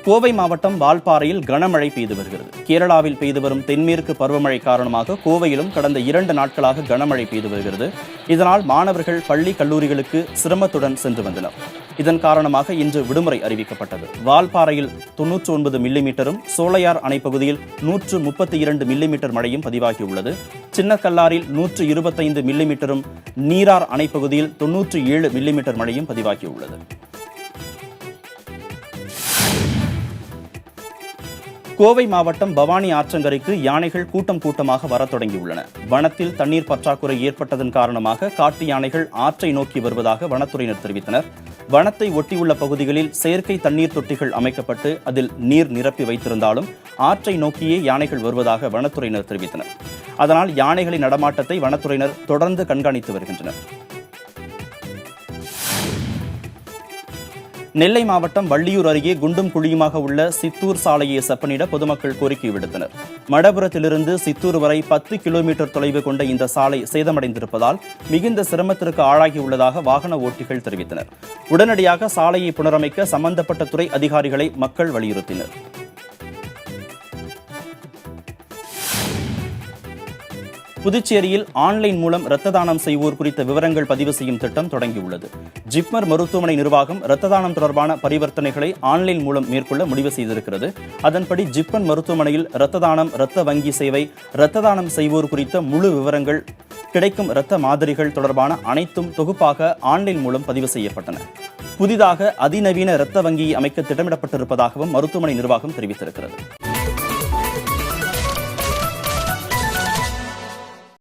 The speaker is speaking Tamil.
கோவை மாவட்டம் வால்பாறையில் கனமழை பெய்து வருகிறது. கேரளாவில் பெய்து வரும் தென்மேற்கு பருவமழை காரணமாக கோவையிலும் கடந்த 2 நாட்களாக கனமழை பெய்து வருகிறது. இதனால் மாணவர்கள் பள்ளி கல்லூரிகளுக்கு சிரமத்துடன் சென்று வந்தனர். இதன் காரணமாக இன்று விடுமுறை அறிவிக்கப்பட்டது. வால்பாறையில் 99 மில்லிமீட்டரும், சோலையார் அணை பகுதியில் 132 மில்லிமீட்டர் மழையும் பதிவாகியுள்ளது. சின்னக்கல்லாரில் 125 மில்லிமீட்டரும், நீரார் அணை பகுதியில் 97 மில்லிமீட்டர் மழையும் பதிவாகியுள்ளது. கோவை மாவட்டம் பவானி ஆற்றங்கரைக்கு யானைகள் கூட்டம் கூட்டமாக வரத் தொடங்கியுள்ளன. வனத்தில் தண்ணீர் பற்றாக்குறை ஏற்பட்டதன் காரணமாக காட்டு யானைகள் ஆற்றை நோக்கி வருவதாக வனத்துறையினர் தெரிவித்தனர். வனத்தை ஒட்டியுள்ள பகுதிகளில் செயற்கை தண்ணீர் தொட்டிகள் அமைக்கப்பட்டு அதில் நீர் நிரப்பி வைத்திருந்தாலும் ஆற்றை நோக்கியே யானைகள் வருவதாக வனத்துறையினர் தெரிவித்தனர். அதனால் யானைகளின் நடமாட்டத்தை வனத்துறையினர் தொடர்ந்து கண்காணித்து வருகின்றனர். நெல்லை மாவட்டம் வள்ளியூர் அருகே குண்டும் குழியுமாக உள்ள சித்தூர் சாலையை செப்பனிட பொதுமக்கள் கோரிக்கை விடுத்தனர். மடபுரத்திலிருந்து சித்தூர் வரை 10 கிலோமீட்டர் தொலைவு கொண்ட இந்த சாலை சேதமடைந்திருப்பதால் மிகுந்த சிரமத்திற்கு ஆளாகியுள்ளதாக வாகன ஓட்டிகள் தெரிவித்தனர். உடனடியாக சாலையை புனரமைக்க சம்பந்தப்பட்ட துறை அதிகாரிகளை மக்கள் வலியுறுத்தினர். புதுச்சேரியில் ஆன்லைன் மூலம் இரத்த தானம் செய்வோர் குறித்த விவரங்கள் பதிவு செய்யும் திட்டம் தொடங்கியுள்ளது. ஜிப்மர் மருத்துவமனை நிர்வாகம் இரத்த தானம் தொடர்பான பரிவர்த்தனைகளை ஆன்லைன் மூலம் மேற்கொள்ள முடிவு செய்திருக்கிறது. அதன்படி ஜிப்மர் மருத்துவமனையில் இரத்த தானம், இரத்த வங்கி சேவை, இரத்த தானம் செய்வோர் குறித்த முழு விவரங்கள், கிடைக்கும் இரத்த மாதிரிகள் தொடர்பான அனைத்தும் தொகுப்பாக ஆன்லைன் மூலம் பதிவு செய்யப்பட்டன. புதிதாக அதிநவீன இரத்த வங்கியை அமைக்க திட்டமிடப்பட்டிருப்பதாகவும் மருத்துவமனை நிர்வாகம் தெரிவித்திருக்கிறது.